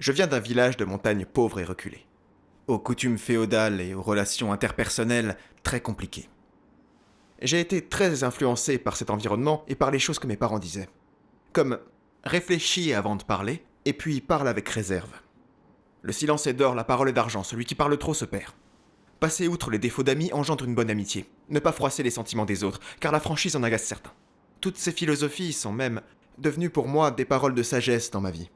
Je viens d'un village de montagne pauvre et reculé, aux coutumes féodales et aux relations interpersonnelles très compliquées. J'ai été très influencé par cet environnement et par les choses que mes parents disaient. Comme « réfléchis avant de parler, et puis parle avec réserve ». Le silence est d'or, la parole est d'argent, celui qui parle trop se perd. Passer outre les défauts d'amis engendre une bonne amitié. Ne pas froisser les sentiments des autres, car la franchise en agace certains. Toutes ces philosophies sont même devenues pour moi des paroles de sagesse dans ma vie.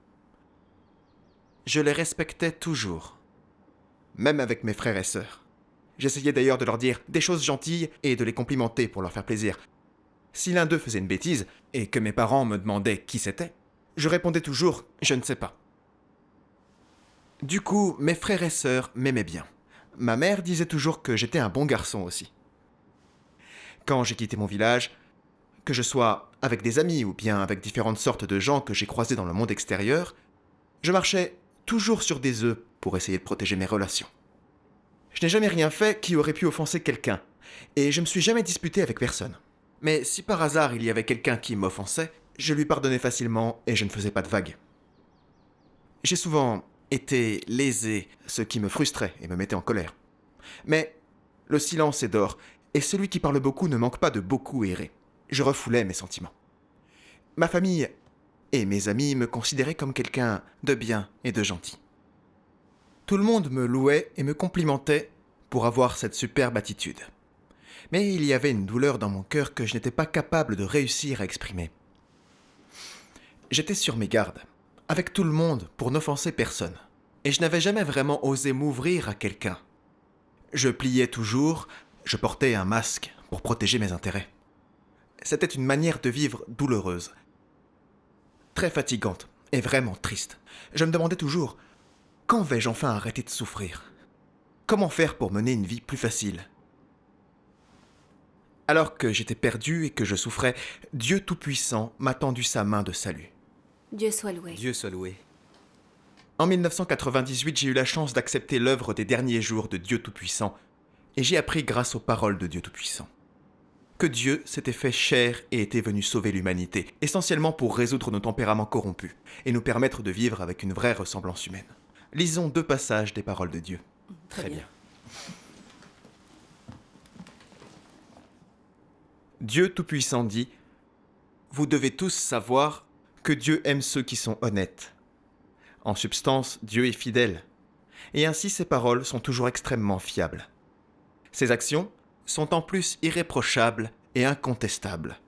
Je les respectais toujours, même avec mes frères et sœurs. J'essayais d'ailleurs de leur dire des choses gentilles et de les complimenter pour leur faire plaisir. Si l'un d'eux faisait une bêtise, et que mes parents me demandaient qui c'était, je répondais toujours « je ne sais pas ». Du coup, mes frères et sœurs m'aimaient bien. Ma mère disait toujours que j'étais un bon garçon aussi. Quand j'ai quitté mon village, que je sois avec des amis ou bien avec différentes sortes de gens que j'ai croisés dans le monde extérieur, je marchais toujours sur des œufs pour essayer de protéger mes relations. Je n'ai jamais rien fait qui aurait pu offenser quelqu'un, et je me suis jamais disputé avec personne. Mais si par hasard il y avait quelqu'un qui m'offensait, je lui pardonnais facilement et je ne faisais pas de vagues. J'ai souvent été lésé, ce qui me frustrait et me mettait en colère. Mais le silence est d'or, et celui qui parle beaucoup ne manque pas de beaucoup errer. Je refoulais mes sentiments. Ma famille et mes amis me considéraient comme quelqu'un de bien et de gentil. Tout le monde me louait et me complimentait pour avoir cette superbe attitude. Mais il y avait une douleur dans mon cœur que je n'étais pas capable de réussir à exprimer. J'étais sur mes gardes, avec tout le monde pour n'offenser personne, et je n'avais jamais vraiment osé m'ouvrir à quelqu'un. Je pliais toujours, je portais un masque pour protéger mes intérêts. C'était une manière de vivre douloureuse, très fatigante et vraiment triste. Je me demandais toujours, quand vais-je enfin arrêter de souffrir ? Comment faire pour mener une vie plus facile ? Alors que j'étais perdu et que je souffrais, Dieu Tout-Puissant m'a tendu sa main de salut. Dieu soit loué. Dieu soit loué. En 1998, j'ai eu la chance d'accepter l'œuvre des derniers jours de Dieu Tout-Puissant, et j'ai appris grâce aux paroles de Dieu Tout-Puissant que Dieu s'était fait chair et était venu sauver l'humanité, essentiellement pour résoudre nos tempéraments corrompus et nous permettre de vivre avec une vraie ressemblance humaine. Lisons 2 passages des paroles de Dieu. Très bien. Dieu Tout-Puissant dit « Vous devez tous savoir que Dieu aime ceux qui sont honnêtes. En substance, Dieu est fidèle, et ainsi ses paroles sont toujours extrêmement fiables. Ses actions sont en plus irréprochables et incontestables,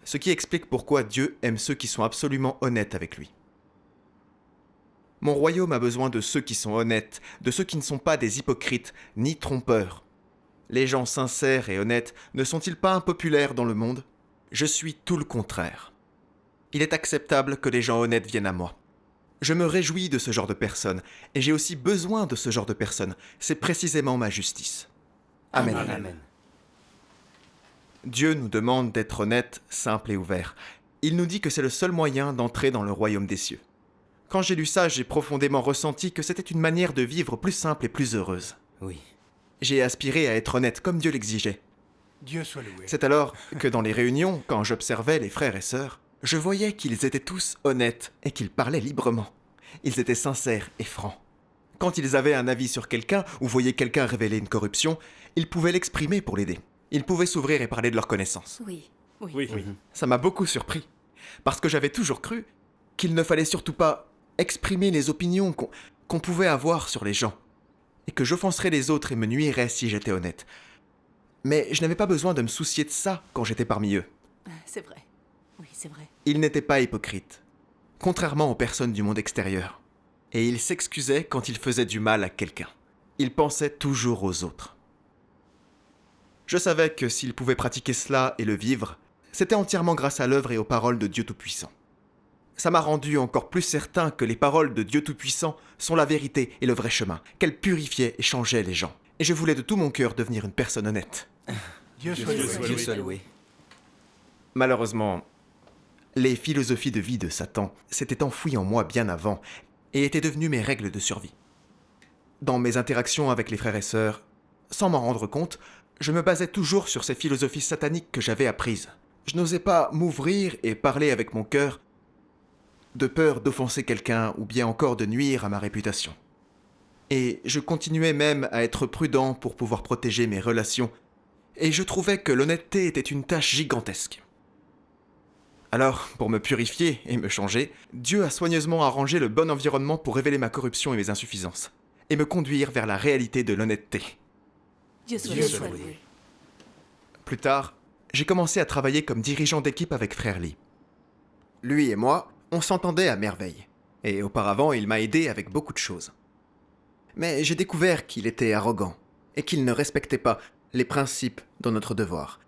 ce qui explique pourquoi Dieu aime ceux qui sont absolument honnêtes avec lui. Mon royaume a besoin de ceux qui sont honnêtes, de ceux qui ne sont pas des hypocrites ni trompeurs. Les gens sincères et honnêtes ne sont-ils pas impopulaires dans le monde ? Je suis tout le contraire. Il est acceptable que les gens honnêtes viennent à moi. Je me réjouis de ce genre de personnes, et j'ai aussi besoin de ce genre de personnes. C'est précisément ma justice. Amen. Amen. Dieu nous demande d'être honnêtes, simples et ouverts. Il nous dit que c'est le seul moyen d'entrer dans le royaume des cieux. Quand j'ai lu ça, j'ai profondément ressenti que c'était une manière de vivre plus simple et plus heureuse. Oui. J'ai aspiré à être honnête comme Dieu l'exigeait. Dieu soit loué. C'est alors que dans les réunions, quand j'observais les frères et sœurs, je voyais qu'ils étaient tous honnêtes et qu'ils parlaient librement. Ils étaient sincères et francs. Quand ils avaient un avis sur quelqu'un ou voyaient quelqu'un révéler une corruption, ils pouvaient l'exprimer pour l'aider. Ils pouvaient s'ouvrir et parler de leurs connaissances. Oui. Oui. Ça m'a beaucoup surpris, parce que j'avais toujours cru qu'il ne fallait surtout pas exprimer les opinions qu'on pouvait avoir sur les gens, et que j'offenserais les autres et me nuirais si j'étais honnête. Mais je n'avais pas besoin de me soucier de ça quand j'étais parmi eux. C'est vrai. Oui, c'est vrai. Ils n'étaient pas hypocrites, contrairement aux personnes du monde extérieur. Et ils s'excusaient quand ils faisaient du mal à quelqu'un. Ils pensaient toujours aux autres. Je savais que s'ils pouvaient pratiquer cela et le vivre, c'était entièrement grâce à l'œuvre et aux paroles de Dieu Tout-Puissant. Ça m'a rendu encore plus certain que les paroles de Dieu Tout-Puissant sont la vérité et le vrai chemin, qu'elles purifiaient et changeaient les gens. Et je voulais de tout mon cœur devenir une personne honnête. Dieu soit loué. Dieu soit loué. Malheureusement, les philosophies de vie de Satan s'étaient enfouies en moi bien avant et étaient devenues mes règles de survie. Dans mes interactions avec les frères et sœurs, sans m'en rendre compte, je me basais toujours sur ces philosophies sataniques que j'avais apprises. Je n'osais pas m'ouvrir et parler avec mon cœur de peur d'offenser quelqu'un ou bien encore de nuire à ma réputation. Et je continuais même à être prudent pour pouvoir protéger mes relations, et je trouvais que l'honnêteté était une tâche gigantesque. Alors, pour me purifier et me changer, Dieu a soigneusement arrangé le bon environnement pour révéler ma corruption et mes insuffisances, et me conduire vers la réalité de l'honnêteté. Dieu soit Dieu soit loué. Plus tard, j'ai commencé à travailler comme dirigeant d'équipe avec Frère Lee. Lui et moi, on s'entendait à merveille, et auparavant il m'a aidé avec beaucoup de choses. Mais j'ai découvert qu'il était arrogant, et qu'il ne respectait pas les principes de notre devoir.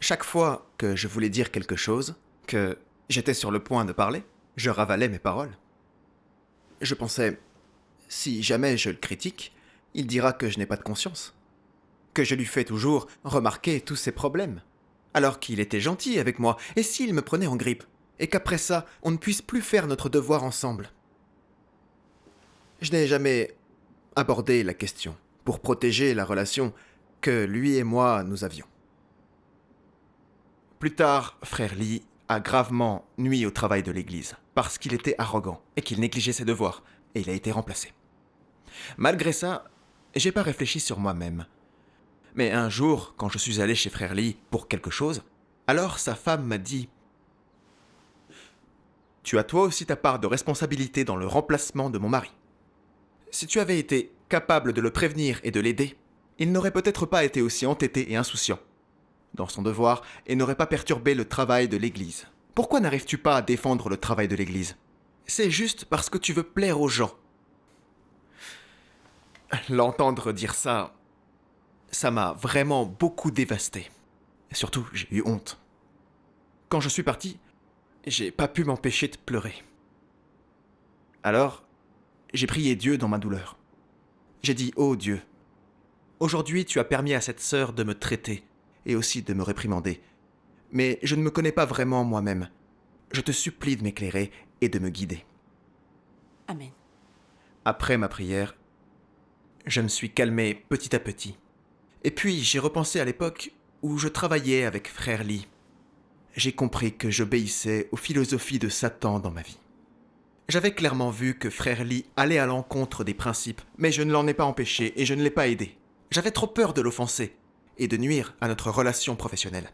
Chaque fois que je voulais dire quelque chose, que j'étais sur le point de parler, je ravalais mes paroles. Je pensais, si jamais je le critique, il dira que je n'ai pas de conscience, que je lui fais toujours remarquer tous ses problèmes, alors qu'il était gentil avec moi, et s'il me prenait en grippe, et qu'après ça, on ne puisse plus faire notre devoir ensemble. Je n'ai jamais abordé la question pour protéger la relation que lui et moi nous avions. Plus tard, Frère Lee a gravement nui au travail de l'Église, parce qu'il était arrogant et qu'il négligeait ses devoirs, et il a été remplacé. Malgré ça, j'ai pas réfléchi sur moi-même. Mais un jour, quand je suis allé chez Frère Lee pour quelque chose, alors sa femme m'a dit « Tu as toi aussi ta part de responsabilité dans le remplacement de mon mari. Si tu avais été capable de le prévenir et de l'aider, il n'aurait peut-être pas été aussi entêté et insouciant dans son devoir et n'aurait pas perturbé le travail de l'Église. Pourquoi n'arrives-tu pas à défendre le travail de l'Église ? C'est juste parce que tu veux plaire aux gens. » L'entendre dire ça, ça m'a vraiment beaucoup dévasté. Et surtout, j'ai eu honte. Quand je suis parti, j'ai pas pu m'empêcher de pleurer. Alors, j'ai prié Dieu dans ma douleur. J'ai dit « Oh Dieu, aujourd'hui tu as permis à cette sœur de me traiter et aussi de me réprimander. Mais je ne me connais pas vraiment moi-même. Je te supplie de m'éclairer et de me guider. » Amen. Après ma prière, je me suis calmé petit à petit. Et puis j'ai repensé à l'époque où je travaillais avec Frère Lee. J'ai compris que j'obéissais aux philosophies de Satan dans ma vie. J'avais clairement vu que Frère Lee allait à l'encontre des principes, mais je ne l'en ai pas empêché et je ne l'ai pas aidé. J'avais trop peur de l'offenser et de nuire à notre relation professionnelle.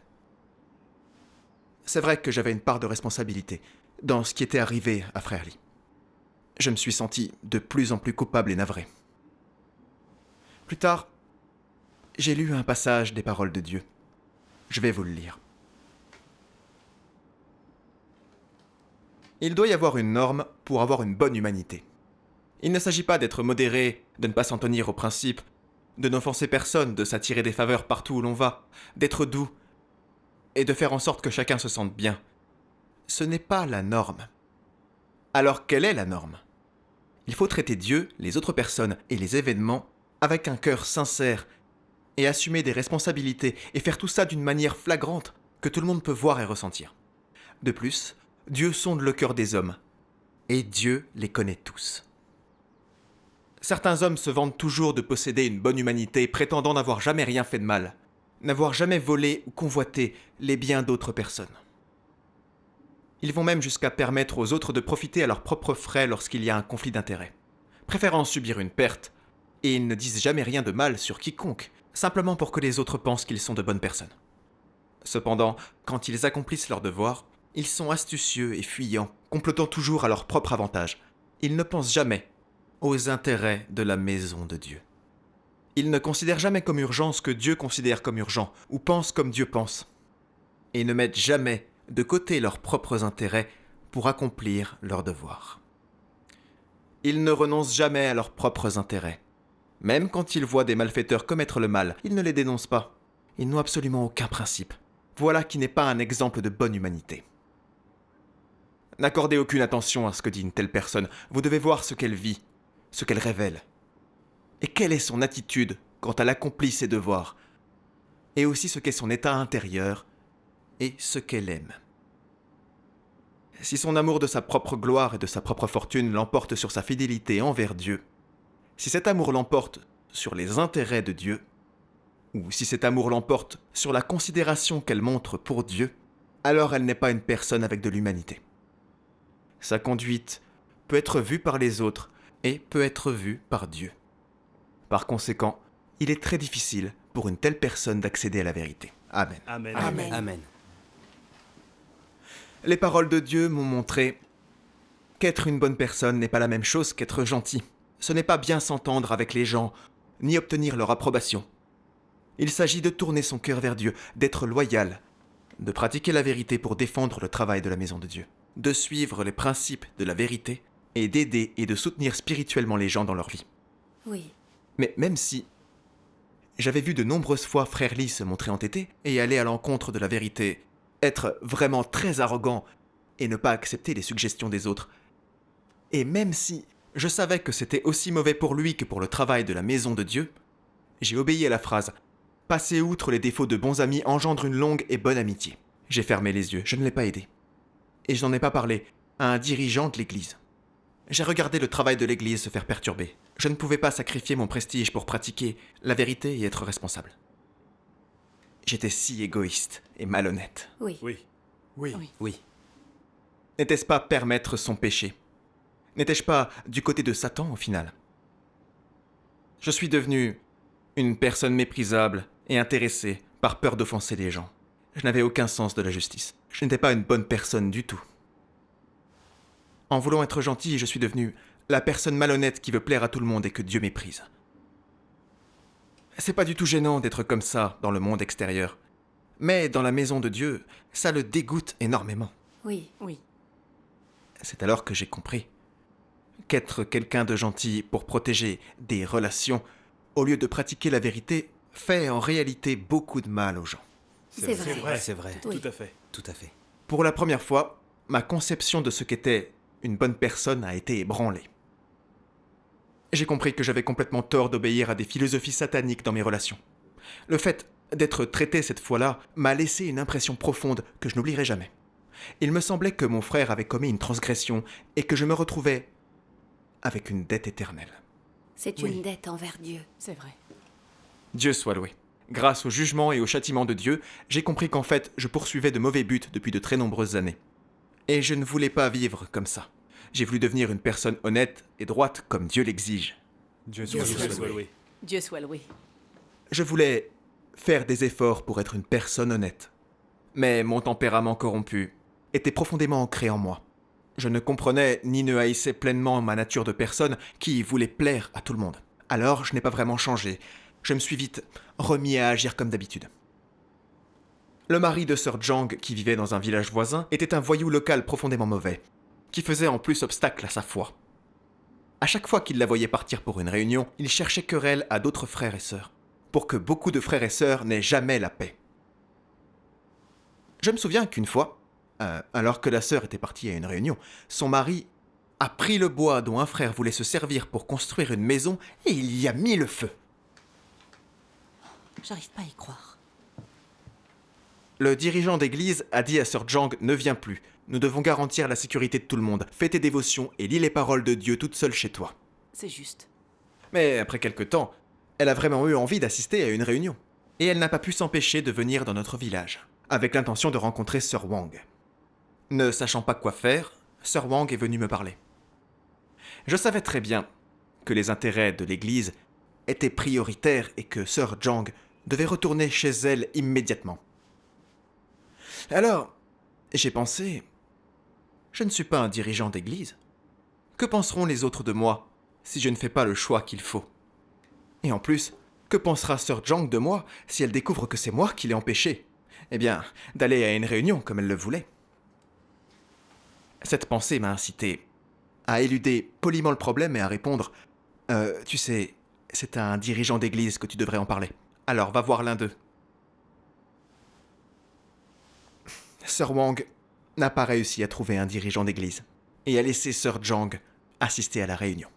C'est vrai que j'avais une part de responsabilité dans ce qui était arrivé à Frère Lee. Je me suis senti de plus en plus coupable et navré. Plus tard, j'ai lu un passage des paroles de Dieu. Je vais vous le lire. Il doit y avoir une norme pour avoir une bonne humanité. Il ne s'agit pas d'être modéré, de ne pas s'en tenir aux principes, de n'offenser personne, de s'attirer des faveurs partout où l'on va, d'être doux et de faire en sorte que chacun se sente bien. Ce n'est pas la norme. Alors quelle est la norme ? Il faut traiter Dieu, les autres personnes et les événements avec un cœur sincère et assumer des responsabilités et faire tout ça d'une manière flagrante que tout le monde peut voir et ressentir. De plus, Dieu sonde le cœur des hommes et Dieu les connaît tous. Certains hommes se vantent toujours de posséder une bonne humanité, prétendant n'avoir jamais rien fait de mal, n'avoir jamais volé ou convoité les biens d'autres personnes. Ils vont même jusqu'à permettre aux autres de profiter à leurs propres frais lorsqu'il y a un conflit d'intérêts, préférant subir une perte, et ils ne disent jamais rien de mal sur quiconque, simplement pour que les autres pensent qu'ils sont de bonnes personnes. Cependant, quand ils accomplissent leur devoir, ils sont astucieux et fuyants, complotant toujours à leur propre avantage. Ils ne pensent jamais aux intérêts de la maison de Dieu. Ils ne considèrent jamais comme urgent ce que Dieu considère comme urgent, ou pensent comme Dieu pense, et ne mettent jamais de côté leurs propres intérêts pour accomplir leur devoir. Ils ne renoncent jamais à leurs propres intérêts. Même quand ils voient des malfaiteurs commettre le mal, ils ne les dénoncent pas. Ils n'ont absolument aucun principe. Voilà qui n'est pas un exemple de bonne humanité. N'accordez aucune attention à ce que dit une telle personne. Vous devez voir ce qu'elle vit, ce qu'elle révèle. Et quelle est son attitude quand elle accomplit ses devoirs. Et aussi ce qu'est son état intérieur et ce qu'elle aime. Si son amour de sa propre gloire et de sa propre fortune l'emporte sur sa fidélité envers Dieu, si cet amour l'emporte sur les intérêts de Dieu, ou si cet amour l'emporte sur la considération qu'elle montre pour Dieu, alors elle n'est pas une personne avec de l'humanité. sa conduite peut être vue par les autres et peut être vue par Dieu. Par conséquent, il est très difficile pour une telle personne d'accéder à la vérité. Amen. Amen. Amen. Amen. Les paroles de Dieu m'ont montré qu'être une bonne personne n'est pas la même chose qu'être gentil. Ce n'est pas bien s'entendre avec les gens, ni obtenir leur approbation. Il s'agit de tourner son cœur vers Dieu, d'être loyal, de pratiquer la vérité pour défendre le travail de la maison de Dieu, de suivre les principes de la vérité et d'aider et de soutenir spirituellement les gens dans leur vie. Oui. Mais même si j'avais vu de nombreuses fois Frère Lee se montrer entêté et aller à l'encontre de la vérité, être vraiment très arrogant et ne pas accepter les suggestions des autres, et même si je savais que c'était aussi mauvais pour lui que pour le travail de la maison de Dieu, j'ai obéi à la phrase « Passer outre les défauts de bons amis engendre une longue et bonne amitié ». J'ai fermé les yeux, je ne l'ai pas aidé. Et je n'en ai pas parlé à un dirigeant de l'église. J'ai regardé le travail de l'église se faire perturber. Je ne pouvais pas sacrifier mon prestige pour pratiquer la vérité et être responsable. J'étais si égoïste et malhonnête. Oui. Oui. Oui. N'était-ce pas permettre son péché? N'étais-je pas du côté de Satan au final? Je suis devenu une personne méprisable et intéressée par peur d'offenser les gens. Je n'avais aucun sens de la justice. Je n'étais pas une bonne personne du tout. En voulant être gentil, je suis devenu la personne malhonnête qui veut plaire à tout le monde et que Dieu méprise. C'est pas du tout gênant d'être comme ça dans le monde extérieur. Mais dans la maison de Dieu, ça le dégoûte énormément. Oui. Oui. C'est alors que j'ai compris qu'être quelqu'un de gentil pour protéger des relations, au lieu de pratiquer la vérité, fait en réalité beaucoup de mal aux gens. C'est vrai. vrai. C'est vrai. Oui. Tout à fait. Tout à fait. Pour la première fois, ma conception de ce qu'était une bonne personne a été ébranlée. J'ai compris que j'avais complètement tort d'obéir à des philosophies sataniques dans mes relations. Le fait d'être traité cette fois-là m'a laissé une impression profonde que je n'oublierai jamais. Il me semblait que mon frère avait commis une transgression et que je me retrouvais avec une dette éternelle. C'est Oui. une dette envers Dieu. C'est vrai. Dieu soit loué. Grâce au jugement et au châtiment de Dieu, j'ai compris qu'en fait, je poursuivais de mauvais buts depuis de très nombreuses années. Et je ne voulais pas vivre comme ça. J'ai voulu devenir une personne honnête et droite comme Dieu l'exige. Dieu Dieu soit soit loué. Dieu soit loué. Je voulais faire des efforts pour être une personne honnête. Mais mon tempérament corrompu était profondément ancré en moi. Je ne comprenais ni ne haïssais pleinement ma nature de personne qui voulait plaire à tout le monde. Alors je n'ai pas vraiment changé. Je me suis vite remis à agir comme d'habitude. Le mari de Sir Jang, qui vivait dans un village voisin, était un voyou local profondément mauvais, qui faisait en plus obstacle à sa foi. À chaque fois qu'il la voyait partir pour une réunion, il cherchait querelle à d'autres frères et sœurs, pour que beaucoup de frères et sœurs n'aient jamais la paix. Je me souviens qu'une fois, alors que la sœur était partie à une réunion, son mari a pris le bois dont un frère voulait se servir pour construire une maison et il y a mis le feu. J'arrive pas à y croire. Le dirigeant d'église a dit à Sir Jang « Ne viens plus, nous devons garantir la sécurité de tout le monde, fais tes dévotions et lis les paroles de Dieu toute seule chez toi. C'est juste. » Mais après quelque temps, elle a vraiment eu envie d'assister à une réunion. Et elle n'a pas pu s'empêcher de venir dans notre village, avec l'intention de rencontrer Sir Wang. Ne sachant pas quoi faire, Sir Wang est venu me parler. Je savais très bien que les intérêts de l'église étaient prioritaires et que Sir Jang devait retourner chez elle immédiatement. Alors, j'ai pensé, je ne suis pas un dirigeant d'église. Que penseront les autres de moi si je ne fais pas le choix qu'il faut? Et en plus, que pensera Sir Jang de moi si elle découvre que c'est moi qui l'ai empêché, eh bien, d'aller à une réunion comme elle le voulait? Cette pensée m'a incité à éluder poliment le problème et à répondre « Tu sais, c'est à un dirigeant d'église que tu devrais en parler. Alors va voir l'un d'eux. » Sir Wang n'a pas réussi à trouver un dirigeant d'église et a laissé Sir Jang assister à la réunion.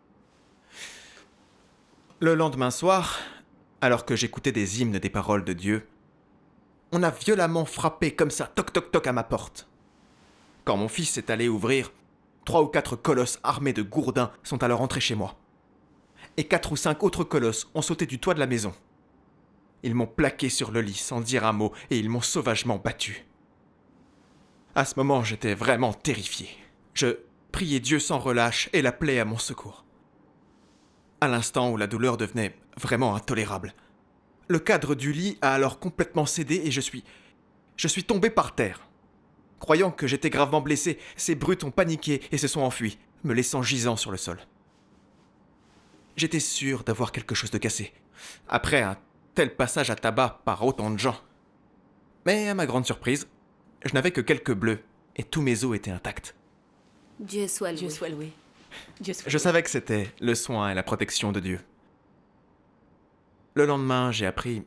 Le lendemain soir, alors que j'écoutais des hymnes des paroles de Dieu, on a violemment frappé comme ça, toc toc toc à ma porte. Quand mon fils est allé ouvrir, 3 ou 4 colosses armés de gourdins sont alors entrés chez moi. Et 4 ou 5 autres colosses ont sauté du toit de la maison. Ils m'ont plaqué sur le lit sans dire un mot et ils m'ont sauvagement battu. À ce moment, j'étais vraiment terrifié. Je priai Dieu sans relâche et l'appelai à mon secours. À l'instant où la douleur devenait vraiment intolérable, le cadre du lit a alors complètement cédé et je suis tombé par terre. Croyant que j'étais gravement blessé, ces brutes ont paniqué et se sont enfuis, me laissant gisant sur le sol. J'étais sûr d'avoir quelque chose de cassé, après un tel passage à tabac par autant de gens. Mais à ma grande surprise, je n'avais que quelques bleus et tous mes os étaient intacts. Dieu soit loué. Dieu soit loué. Dieu soit Je loué. savais que c'était le soin et la protection de Dieu. Le lendemain, j'ai appris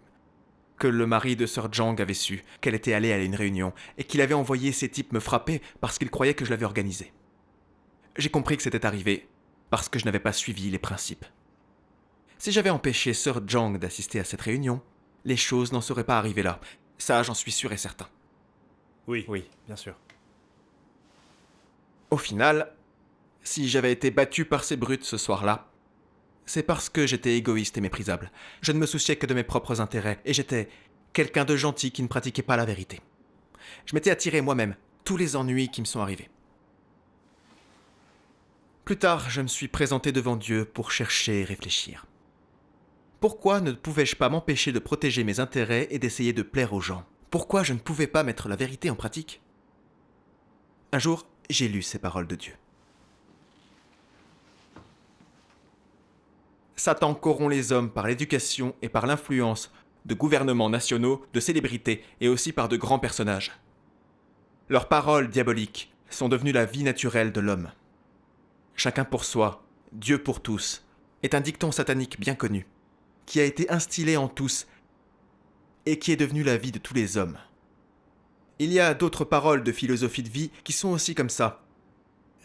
que le mari de Sir Jang avait su qu'elle était allée à une réunion et qu'il avait envoyé ces types me frapper parce qu'il croyait que je l'avais organisée. J'ai compris que c'était arrivé parce que je n'avais pas suivi les principes. Si j'avais empêché Sir Jang d'assister à cette réunion, les choses n'en seraient pas arrivées là. Ça, j'en suis sûr et certain. Oui, bien sûr. Au final, si j'avais été battu par ces brutes ce soir-là, c'est parce que j'étais égoïste et méprisable. Je ne me souciais que de mes propres intérêts et j'étais quelqu'un de gentil qui ne pratiquait pas la vérité. Je m'étais attiré moi-même tous les ennuis qui me sont arrivés. Plus tard, je me suis présenté devant Dieu pour chercher et réfléchir. Pourquoi ne pouvais-je pas m'empêcher de protéger mes intérêts et d'essayer de plaire aux gens ? Pourquoi je ne pouvais pas mettre la vérité en pratique ? Un jour, j'ai lu ces paroles de Dieu. Satan corrompt les hommes par l'éducation et par l'influence de gouvernements nationaux, de célébrités et aussi par de grands personnages. Leurs paroles diaboliques sont devenues la vie naturelle de l'homme. Chacun pour soi, Dieu pour tous, est un dicton satanique bien connu, qui a été instillé en tous et qui est devenu la vie de tous les hommes. Il y a d'autres paroles de philosophie de vie qui sont aussi comme ça.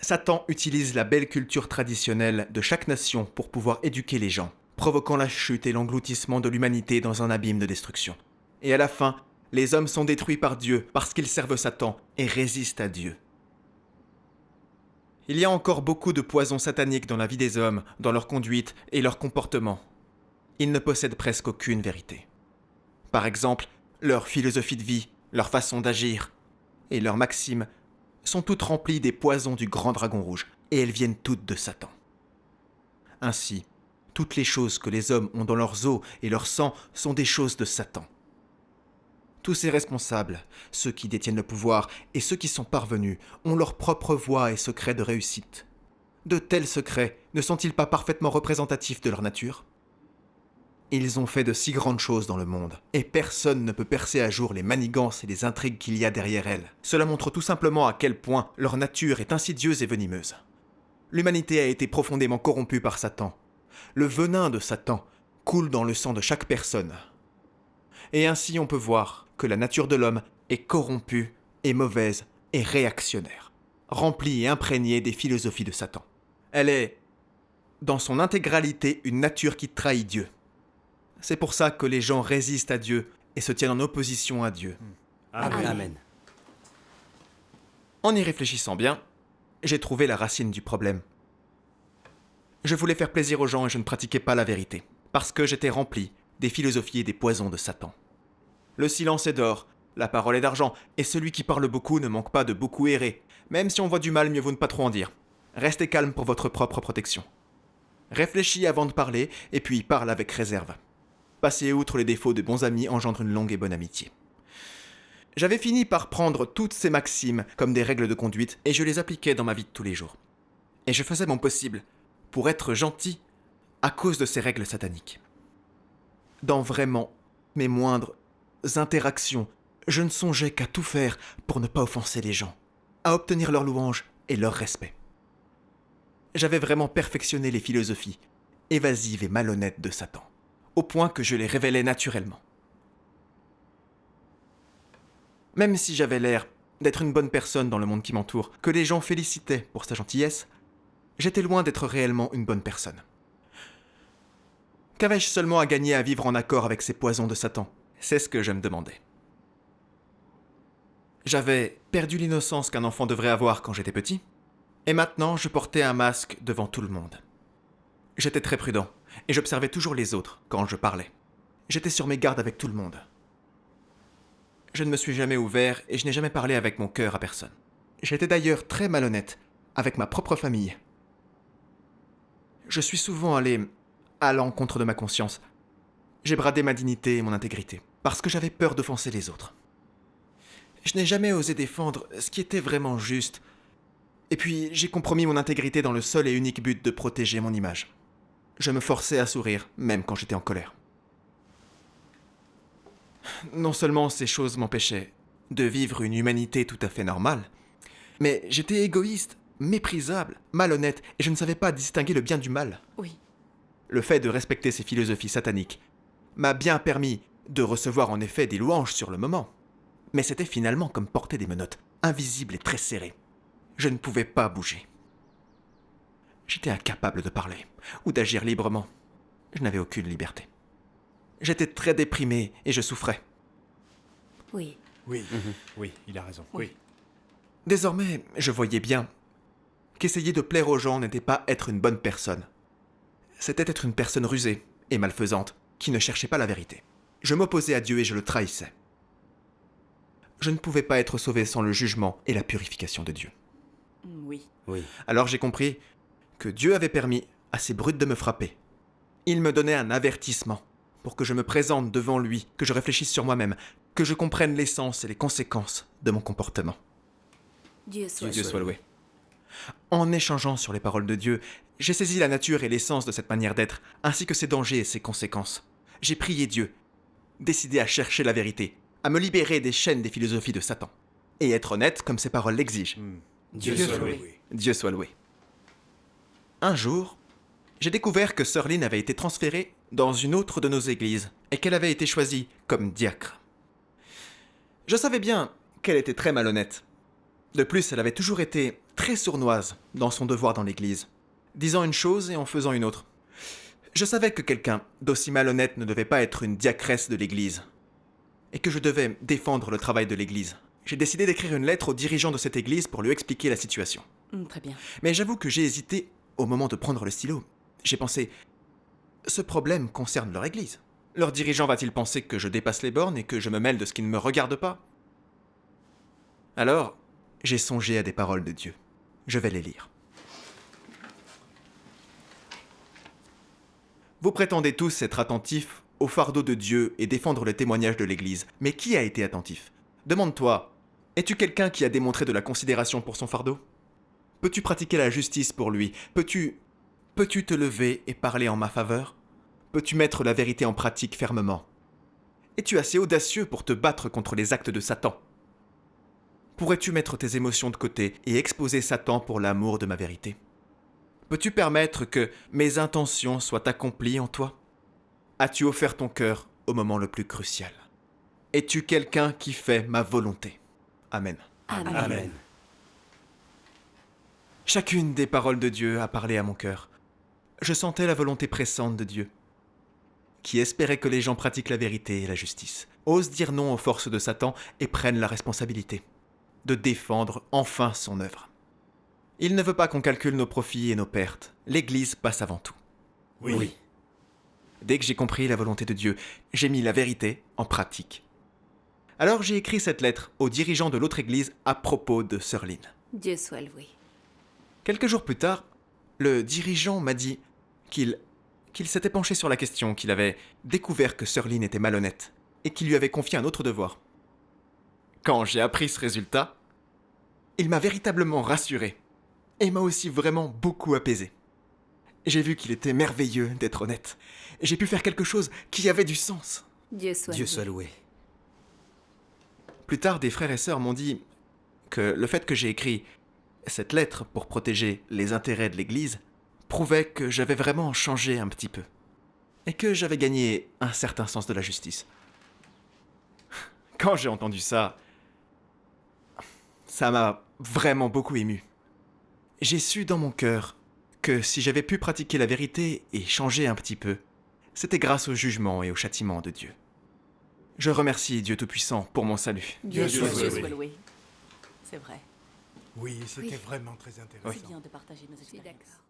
Satan utilise la belle culture traditionnelle de chaque nation pour pouvoir éduquer les gens, provoquant la chute et l'engloutissement de l'humanité dans un abîme de destruction. Et à la fin, les hommes sont détruits par Dieu parce qu'ils servent Satan et résistent à Dieu. Il y a encore beaucoup de poisons sataniques dans la vie des hommes, dans leur conduite et leur comportement. Ils ne possèdent presque aucune vérité. Par exemple, leur philosophie de vie, leur façon d'agir et leurs maximes sont toutes remplies des poisons du grand dragon rouge, et elles viennent toutes de Satan. Ainsi, toutes les choses que les hommes ont dans leurs os et leur sang sont des choses de Satan. Tous ces responsables, ceux qui détiennent le pouvoir et ceux qui sont parvenus, ont leur propre voie et secrets de réussite. De tels secrets ne sont-ils pas parfaitement représentatifs de leur nature ? Ils ont fait de si grandes choses dans le monde, et personne ne peut percer à jour les manigances et les intrigues qu'il y a derrière elles. Cela montre tout simplement à quel point leur nature est insidieuse et venimeuse. L'humanité a été profondément corrompue par Satan. Le venin de Satan coule dans le sang de chaque personne. Et ainsi on peut voir que la nature de l'homme est corrompue, et mauvaise, et réactionnaire, remplie et imprégnée des philosophies de Satan. Elle est, dans son intégralité, une nature qui trahit Dieu. C'est pour ça que les gens résistent à Dieu et se tiennent en opposition à Dieu. Amen. Amen. En y réfléchissant bien, j'ai trouvé la racine du problème. Je voulais faire plaisir aux gens et je ne pratiquais pas la vérité, parce que j'étais rempli des philosophies et des poisons de Satan. Le silence est d'or, la parole est d'argent, et celui qui parle beaucoup ne manque pas de beaucoup errer. Même si on voit du mal, mieux vaut ne pas trop en dire. Restez calme pour votre propre protection. Réfléchis avant de parler, et puis parle avec réserve. Passer outre les défauts de bons amis engendre une longue et bonne amitié. J'avais fini par prendre toutes ces maximes comme des règles de conduite et je les appliquais dans ma vie de tous les jours. Et je faisais mon possible pour être gentil à cause de ces règles sataniques. Dans vraiment mes moindres interactions, je ne songeais qu'à tout faire pour ne pas offenser les gens, à obtenir leur louange et leur respect. J'avais vraiment perfectionné les philosophies évasives et malhonnêtes de Satan, au point que je les révélais naturellement. Même si j'avais l'air d'être une bonne personne dans le monde qui m'entoure, que les gens félicitaient pour sa gentillesse, j'étais loin d'être réellement une bonne personne. Qu'avais-je seulement à gagner à vivre en accord avec ces poisons de Satan ? C'est ce que je me demandais. J'avais perdu l'innocence qu'un enfant devrait avoir quand j'étais petit, et maintenant je portais un masque devant tout le monde. J'étais très prudent, et j'observais toujours les autres quand je parlais. J'étais sur mes gardes avec tout le monde. Je ne me suis jamais ouvert et je n'ai jamais parlé avec mon cœur à personne. J'étais d'ailleurs très malhonnête avec ma propre famille. Je suis souvent allé à l'encontre de ma conscience. J'ai bradé ma dignité et mon intégrité, parce que j'avais peur d'offenser les autres. Je n'ai jamais osé défendre ce qui était vraiment juste. Et puis, j'ai compromis mon intégrité dans le seul et unique but de protéger mon image. Je me forçais à sourire, même quand j'étais en colère. Non seulement ces choses m'empêchaient de vivre une humanité tout à fait normale, mais j'étais égoïste, méprisable, malhonnête, et je ne savais pas distinguer le bien du mal. Oui. Le fait de respecter ces philosophies sataniques m'a bien permis de recevoir en effet des louanges sur le moment. Mais c'était finalement comme porter des menottes, invisibles et très serrées. Je ne pouvais pas bouger. J'étais incapable de parler ou d'agir librement. Je n'avais aucune liberté. J'étais très déprimé et je souffrais. Oui. Oui. Oui, il a raison. Oui. Désormais, je voyais bien qu'essayer de plaire aux gens n'était pas être une bonne personne. C'était être une personne rusée et malfaisante qui ne cherchait pas la vérité. Je m'opposais à Dieu et je le trahissais. Je ne pouvais pas être sauvé sans le jugement et la purification de Dieu. Oui. Oui. Alors j'ai compris que Dieu avait permis à ces brutes de me frapper. Il me donnait un avertissement pour que je me présente devant lui, que je réfléchisse sur moi-même, que je comprenne l'essence et les conséquences de mon comportement. Dieu soit Dieu soit loué. En échangeant sur les paroles de Dieu, j'ai saisi la nature et l'essence de cette manière d'être, ainsi que ses dangers et ses conséquences. J'ai prié Dieu, décidé à chercher la vérité, à me libérer des chaînes des philosophies de Satan, et être honnête comme ses paroles l'exigent. Dieu soit loué. Dieu soit loué. Un jour, j'ai découvert que Sœur Lynn avait été transférée dans une autre de nos églises et qu'elle avait été choisie comme diacre. Je savais bien qu'elle était très malhonnête. De plus, elle avait toujours été très sournoise dans son devoir dans l'église, disant une chose et en faisant une autre. Je savais que quelqu'un d'aussi malhonnête ne devait pas être une diacresse de l'église et que je devais défendre le travail de l'église. J'ai décidé d'écrire une lettre au dirigeant de cette église pour lui expliquer la situation. Très bien. Mais j'avoue que j'ai hésité au moment de prendre le stylo. J'ai pensé, ce problème concerne leur église. Leur dirigeant va-t-il penser que je dépasse les bornes et que je me mêle de ce qui ne me regarde pas? Alors, j'ai songé à des paroles de Dieu. Je vais les lire. Vous prétendez tous être attentifs au fardeau de Dieu et défendre le témoignage de l'Église. Mais qui a été attentif? Demande-toi, es-tu quelqu'un qui a démontré de la considération pour son fardeau? Peux-tu pratiquer la justice pour lui? Peux-tu te lever et parler en ma faveur? Peux-tu mettre la vérité en pratique fermement? Es-tu assez audacieux pour te battre contre les actes de Satan? Pourrais-tu mettre tes émotions de côté et exposer Satan pour l'amour de ma vérité? Peux-tu permettre que mes intentions soient accomplies en toi? As-tu offert ton cœur au moment le plus crucial? Es-tu quelqu'un qui fait ma volonté? Amen. Amen. Amen. Chacune des paroles de Dieu a parlé à mon cœur. Je sentais la volonté pressante de Dieu, qui espérait que les gens pratiquent la vérité et la justice, osent dire non aux forces de Satan et prennent la responsabilité de défendre enfin son œuvre. Il ne veut pas qu'on calcule nos profits et nos pertes. L'Église passe avant tout. Oui. Dès que j'ai compris la volonté de Dieu, j'ai mis la vérité en pratique. Alors j'ai écrit cette lettre au dirigeant de l'autre Église à propos de Sœur Lynn. Dieu soit loué. Quelques jours plus tard, le dirigeant m'a dit qu'il s'était penché sur la question, qu'il avait découvert que Sœur Lynn était malhonnête et qu'il lui avait confié un autre devoir. Quand j'ai appris ce résultat, il m'a véritablement rassuré et m'a aussi vraiment beaucoup apaisé. J'ai vu qu'il était merveilleux d'être honnête. J'ai pu faire quelque chose qui avait du sens. Dieu soit Dieu loué. soit loué. Plus tard, des frères et sœurs m'ont dit que le fait que j'ai écrit cette lettre pour protéger les intérêts de l'Église prouvait que j'avais vraiment changé un petit peu et que j'avais gagné un certain sens de la justice. Quand j'ai entendu ça, ça m'a vraiment beaucoup ému. J'ai su dans mon cœur que si j'avais pu pratiquer la vérité et changer un petit peu, c'était grâce au jugement et au châtiment de Dieu. Je remercie Dieu Tout-Puissant pour mon salut. Dieu soit Dieu loué. soit loué. C'est vrai. Oui, c'était Oui. vraiment très intéressant. C'est bien de partager nos Je suis expériences. d'accord.